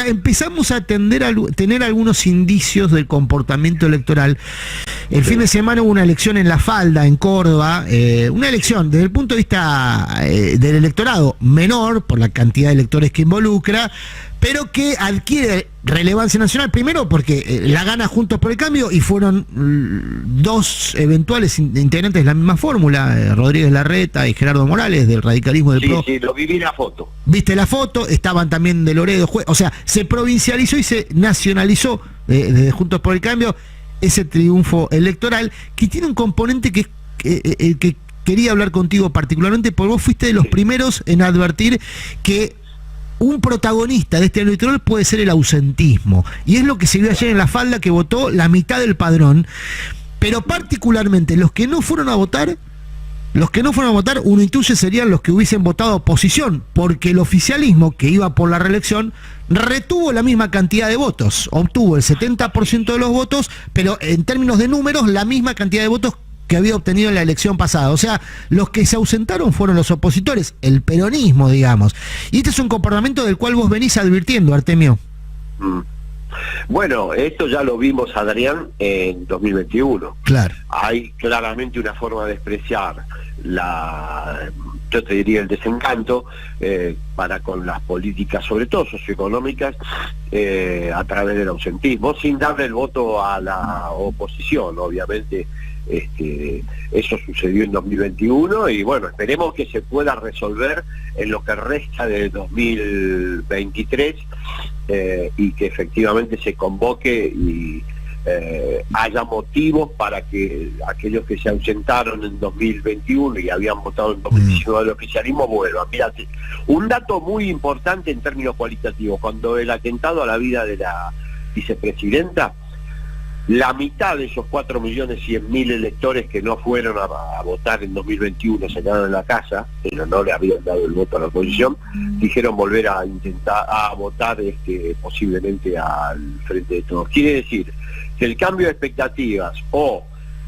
Ahora empezamos a tener algunos indicios del comportamiento electoral. El fin de semana hubo una elección en La Falda, en Córdoba, una elección desde el punto de vista del electorado menor, por la cantidad de electores que involucra, pero que adquiere relevancia nacional, primero porque la gana Juntos por el Cambio y fueron dos eventuales integrantes de la misma fórmula, Rodríguez Larreta y Gerardo Morales, del radicalismo del PRO. Sí, lo viví la foto. ¿Viste la foto? Estaban también de Loredo, o sea, se provincializó y se nacionalizó desde Juntos por el Cambio ese triunfo electoral, que tiene un componente que quería hablar contigo particularmente, porque vos fuiste de los primeros en advertir que un protagonista de este año electoral puede ser el ausentismo, y es lo que se vio ayer en La Falda, que votó la mitad del padrón, pero particularmente los que no fueron a votar, uno intuye serían los que hubiesen votado oposición, porque el oficialismo, que iba por la reelección, retuvo la misma cantidad de votos, obtuvo el 70% de los votos, pero en términos de números, la misma cantidad de votos que había obtenido en la elección pasada. O sea, los que se ausentaron fueron los opositores, el peronismo, digamos. Y este es un comportamiento del cual vos venís advirtiendo, Artemio. Bueno, esto ya lo vimos, Adrián, en 2021. Claro. Hay claramente una forma de despreciar yo te diría el desencanto para con las políticas, sobre todo socioeconómicas, a través del ausentismo, sin darle el voto a la oposición, obviamente. Eso sucedió en 2021 y bueno, esperemos que se pueda resolver en lo que resta de 2023 y que efectivamente se convoque y haya motivos para que aquellos que se ausentaron en 2021 y habían votado en 2019 del oficialismo vuelvan. Mírate, un dato muy importante en términos cualitativos: cuando el atentado a la vida de la vicepresidenta, la mitad de esos 4.100.000 electores que no fueron a votar en 2021, se quedaron en la casa, pero no le habían dado el voto a la oposición, dijeron volver a intentar votar posiblemente al Frente de Todos. Quiere decir que el cambio de expectativas o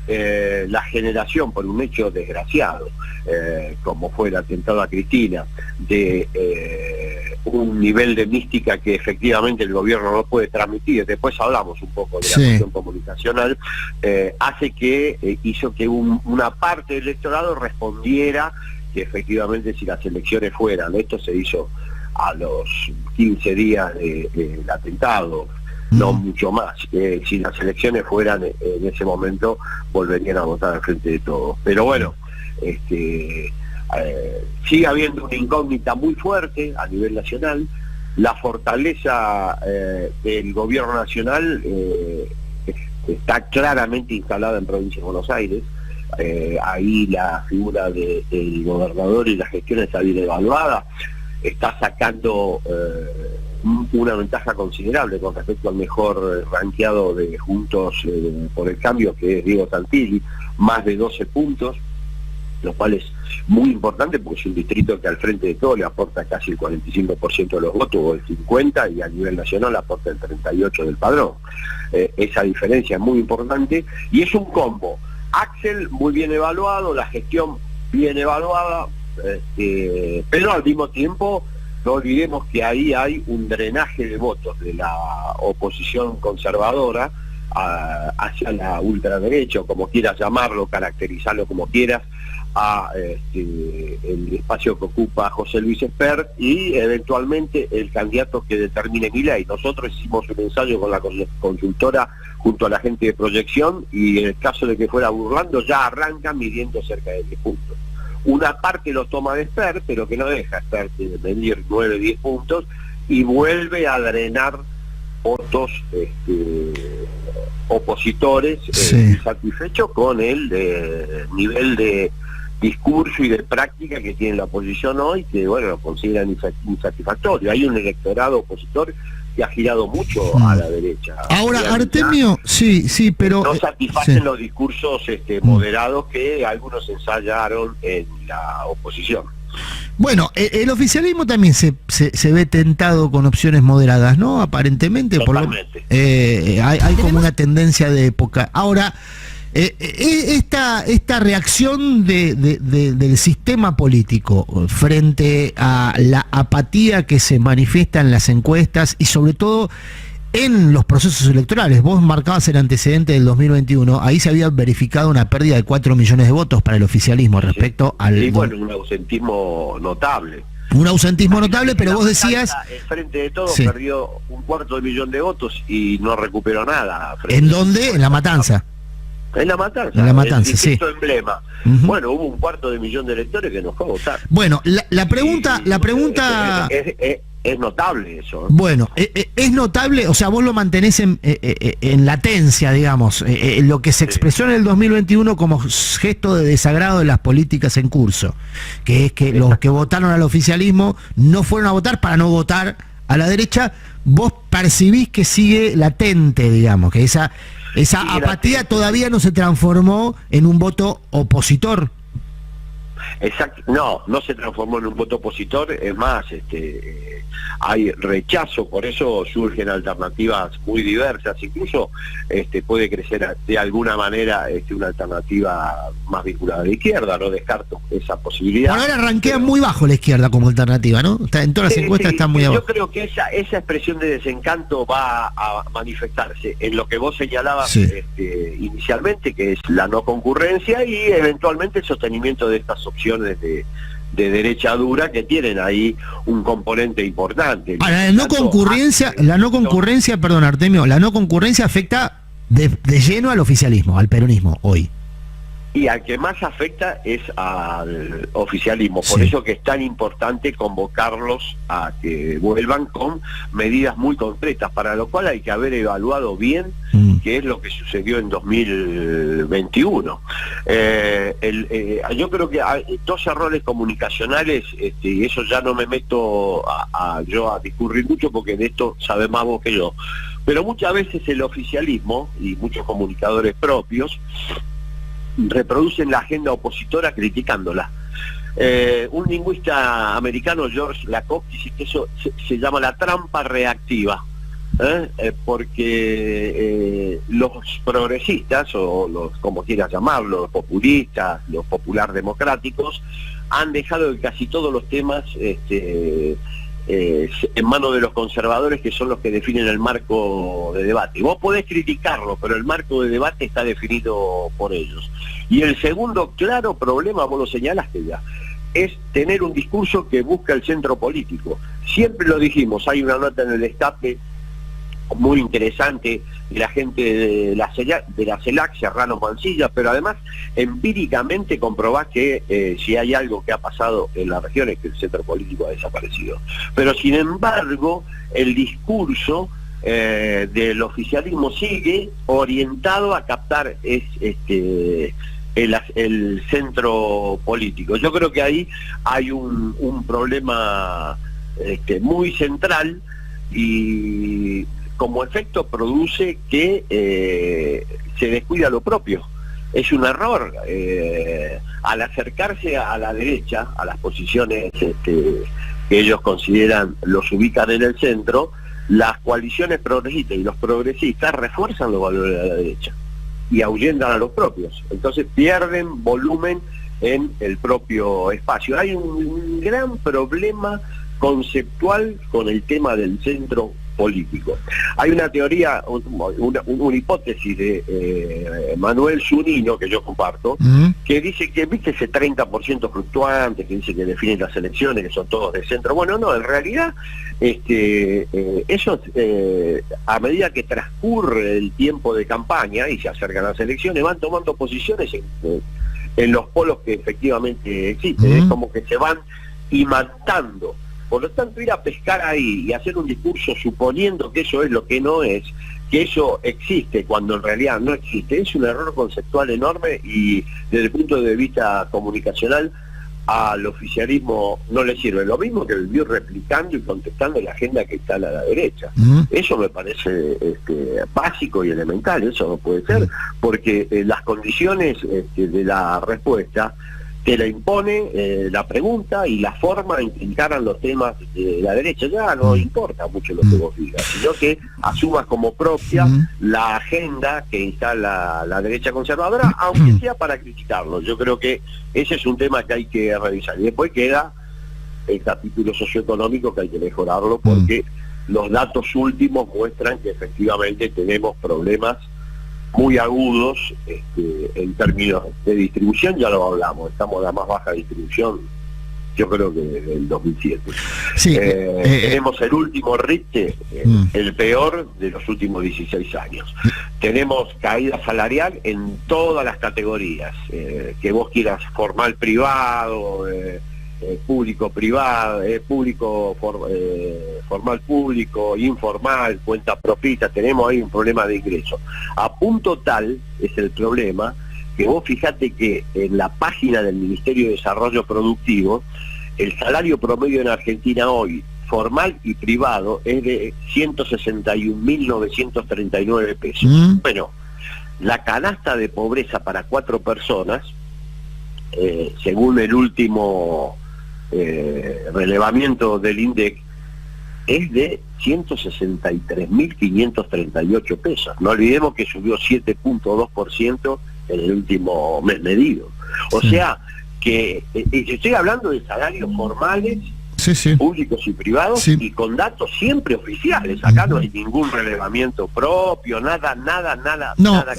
la generación, por un hecho desgraciado, como fue el atentado a Cristina, de un nivel de mística que efectivamente el gobierno no puede transmitir, después hablamos un poco de la cuestión comunicacional, hace que hizo que una parte del electorado respondiera que efectivamente si las elecciones fueran, esto se hizo a los 15 días del atentado, no mucho más, si las elecciones fueran en ese momento volverían a votar al Frente de Todos. Pero bueno, sigue habiendo una incógnita muy fuerte a nivel nacional. La fortaleza del gobierno nacional está claramente instalada en Provincia de Buenos Aires. Ahí la figura del gobernador y la gestión está bien evaluada, está sacando una ventaja considerable con respecto al mejor rankeado de Juntos por el Cambio, que es Diego Santilli, más de 12 puntos, lo cual es muy importante porque es un distrito que al Frente de Todos le aporta casi el 45% de los votos, o el 50%, y a nivel nacional aporta el 38% del padrón. Esa diferencia es muy importante y es un combo. Axel muy bien evaluado, la gestión bien evaluada, pero al mismo tiempo no olvidemos que ahí hay un drenaje de votos de la oposición conservadora hacia la ultraderecha, o como quieras llamarlo, caracterizarlo como quieras, a el espacio que ocupa José Luis Espert y eventualmente el candidato que determine Milei. Nosotros hicimos un ensayo con la consultora junto a la gente de proyección y en el caso de que fuera Burlando ya arranca midiendo cerca de 10 puntos. Una parte lo toma de Espert, pero que no deja Espert de medir 9, 10 puntos y vuelve a drenar votos opositores insatisfechos con el nivel de discurso y de práctica que tiene la oposición hoy, que bueno, lo consideran insatisfactorio. Hay un electorado opositor que ha girado mucho a la derecha. Ahora, Artemio, sí, pero no satisfacen los discursos moderados que algunos ensayaron en la oposición. Bueno, el oficialismo también se ve tentado con opciones moderadas, ¿no? Aparentemente. Totalmente. Hay como una tendencia de época. Ahora, Esta reacción del sistema político frente a la apatía que se manifiesta en las encuestas y sobre todo en los procesos electorales. Vos marcabas el antecedente del 2021, ahí se había verificado una pérdida de 4 millones de votos para el oficialismo respecto al... Y bueno, un ausentismo notable. Un ausentismo notable, pero vos decías... El Frente de Todos perdió 250.000 de votos y no recuperó nada. ¿En dónde? En La Matanza. En La Matanza. En La Matanza, el sí. Emblema. Bueno, hubo 250.000 de electores que no fue a votar. Bueno, la pregunta... Es notable eso. Bueno, es notable, o sea, vos lo mantenés en latencia, digamos, lo que se expresó en el 2021 como gesto de desagrado de las políticas en curso, que es que los que votaron al oficialismo no fueron a votar para no votar a la derecha. Vos percibís que sigue latente, digamos, que esa apatía todavía no se transformó en un voto opositor. Exacto, no se transformó en un voto opositor, es más, hay rechazo, por eso surgen alternativas muy diversas, incluso puede crecer de alguna manera una alternativa más vinculada a la izquierda, no descarto esa posibilidad. Por ahora arranquea muy bajo la izquierda como alternativa, ¿no? En todas las encuestas está muy abajo. Yo creo que esa expresión de desencanto va a manifestarse en lo que vos señalabas inicialmente, que es la no concurrencia y eventualmente el sostenimiento de estas opciones de derecha dura que tienen ahí un componente importante. Ahora, la no concurrencia, perdón Artemio, la no concurrencia afecta de lleno al oficialismo, al peronismo hoy. Y al que más afecta es al oficialismo, por eso que es tan importante convocarlos a que vuelvan con medidas muy concretas, para lo cual hay que haber evaluado bien qué es lo que sucedió en 2021. Yo creo que hay dos errores comunicacionales, y eso ya no me meto yo a discurrir mucho porque de esto sabe más vos que yo, pero muchas veces el oficialismo y muchos comunicadores propios reproducen la agenda opositora criticándola. Un lingüista americano, George Lakoff, dice que eso se llama la trampa reactiva, porque los progresistas, o los, como quieras llamarlo, los populistas, los popular democráticos, han dejado que casi todos los temas en manos de los conservadores, que son los que definen el marco de debate. Vos podés criticarlo, pero el marco de debate está definido por ellos. Y el segundo claro problema, vos lo señalaste ya, es tener un discurso que busca el centro político. Siempre lo dijimos, hay una nota en el Destape muy interesante de la gente de la CELAC, Serrano Mancilla, pero además empíricamente comprobás que si hay algo que ha pasado en la región es que el centro político ha desaparecido. Pero sin embargo, el discurso del oficialismo sigue orientado a captar el centro político. Yo creo que ahí hay un problema muy central, y como efecto produce que se descuida lo propio. Es un error al acercarse a la derecha, a las posiciones que ellos consideran los ubican en el centro, las coaliciones progresistas y los progresistas refuerzan los valores de la derecha y ahuyentan a los propios. Entonces pierden volumen en el propio espacio. Hay un gran problema conceptual con el tema del centro político. Hay una teoría, una hipótesis de Manuel Zunino, que yo comparto, que dice que, viste ese 30% fluctuante, que dice que definen las elecciones, que son todos de centro. Bueno, no, en realidad eso a medida que transcurre el tiempo de campaña y se acercan las elecciones, van tomando posiciones en los polos que efectivamente existen. Es como que se van imantando. Por lo tanto, ir a pescar ahí y hacer un discurso suponiendo que eso es lo que no es, que eso existe cuando en realidad no existe, es un error conceptual enorme, y desde el punto de vista comunicacional al oficialismo no le sirve. Lo mismo que el vivir replicando y contestando la agenda que está a la derecha. Eso me parece básico y elemental. Eso no puede ser, porque las condiciones de la respuesta te la impone la pregunta y la forma en que encaran los temas de la derecha. Ya no importa mucho lo que vos digas, sino que asumas como propia la agenda que instala la derecha conservadora, aunque sea para criticarlo. Yo creo que ese es un tema que hay que revisar. Y después queda el capítulo socioeconómico, que hay que mejorarlo, porque los datos últimos muestran que efectivamente tenemos problemas muy agudos en términos de distribución. Ya lo hablamos, estamos a la más baja distribución, yo creo que desde el 2007. Sí, tenemos el último RIT, el peor de los últimos 16 años. Tenemos caída salarial en todas las categorías, que vos quieras, formal privado, público privado, formal público, informal, cuenta propia. Tenemos ahí un problema de ingreso. A punto tal es el problema que vos fijate que en la página del Ministerio de Desarrollo Productivo, el salario promedio en Argentina hoy, formal y privado, es de 161.939 pesos. Bueno, la canasta de pobreza para 4 personas, según el último relevamiento del INDEC, es de 163.538 pesos. No olvidemos que subió 7.2% en el último mes medido. O sea que estoy hablando de salarios formales, públicos y privados, y con datos siempre oficiales. Acá no hay ningún relevamiento propio, nada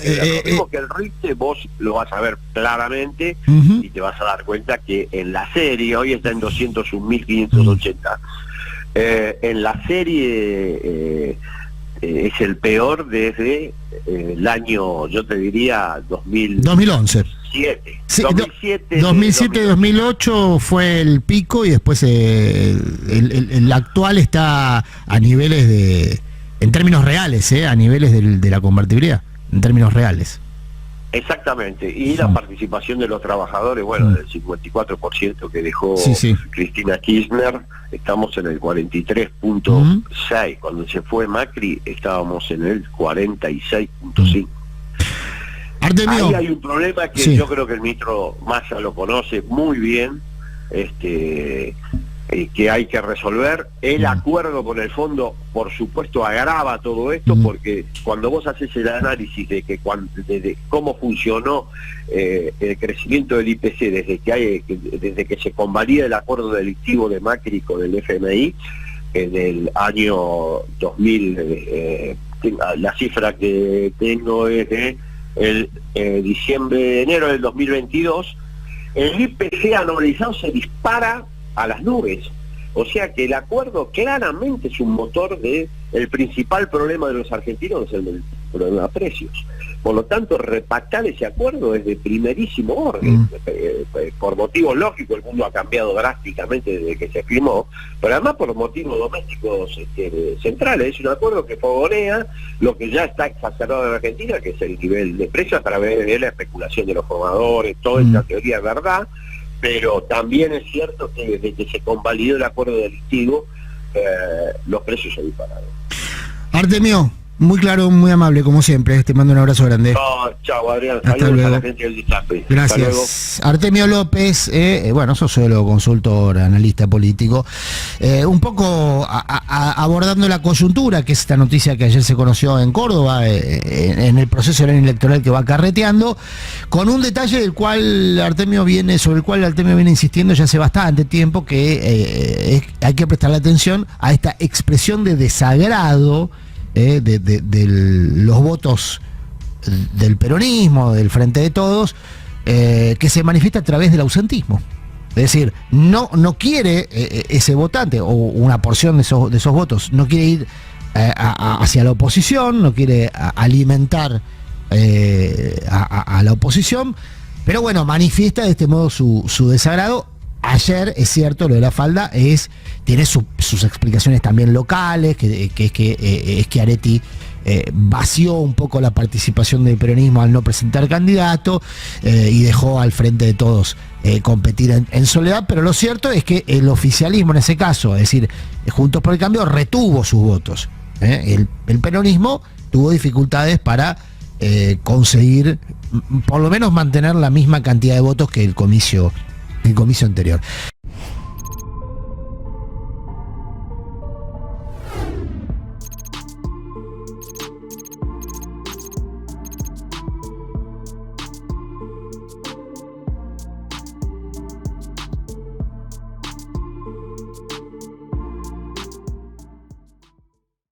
que ver. Lo mismo que el RIT, vos lo vas a ver claramente y te vas a dar cuenta que en la serie hoy está en 201.580. En la serie es el peor desde el año, yo te diría, 2011. 2007-2008 fue el pico, y después el actual está a niveles en términos reales, a niveles de la convertibilidad, en términos reales. Exactamente, y la participación de los trabajadores, bueno, del 54% que dejó Cristina Kirchner, estamos en el 43.6, cuando se fue Macri estábamos en el 46.5. Ahí hay un problema que yo creo que el ministro Massa lo conoce muy bien, que hay que resolver. El acuerdo con el fondo, por supuesto, agrava todo esto, porque cuando vos haces el análisis de cómo funcionó el crecimiento del IPC desde que se convalida el acuerdo delictivo de Macri con el FMI en el año 2000, la cifra que tengo es de enero del 2022, el IPC anualizado se dispara a las nubes. O sea que el acuerdo claramente es un motor de el principal problema de los argentinos, es el problema de precios. Por lo tanto, repactar ese acuerdo es de primerísimo orden. Por motivos lógicos, el mundo ha cambiado drásticamente desde que se firmó, pero además por motivos domésticos centrales. Es un acuerdo que fogonea lo que ya está exacerbado en Argentina, que es el nivel de precios a través de la especulación de los formadores. Toda esta teoría es verdad, pero también es cierto que desde que se convalidó el acuerdo delictivo, los precios se dispararon. Artemio, muy claro, muy amable, como siempre. Te mando un abrazo grande. Chao, Adrián. Hasta luego. A la gente del Destape. Gracias. Artemio López, sociólogo, consultor, analista político, un poco abordando la coyuntura, que es esta noticia que ayer se conoció en Córdoba, en el proceso electoral que va carreteando, con un detalle sobre el cual Artemio viene insistiendo ya hace bastante tiempo, que hay que prestarle atención a esta expresión de desagrado de los votos del peronismo, del Frente de Todos, que se manifiesta a través del ausentismo. Es decir, no quiere ese votante, o una porción de esos votos, no quiere ir hacia la oposición, no quiere alimentar a la oposición, pero bueno, manifiesta de este modo su desagrado. Ayer, es cierto, lo de la falda tiene sus explicaciones también locales, que es que Schiaretti vació un poco la participación del peronismo al no presentar candidato, y dejó al Frente de Todos competir en soledad, pero lo cierto es que el oficialismo en ese caso, es decir, Juntos por el Cambio, retuvo sus votos. El peronismo tuvo dificultades para conseguir por lo menos mantener la misma cantidad de votos que el comicio el comicio anterior.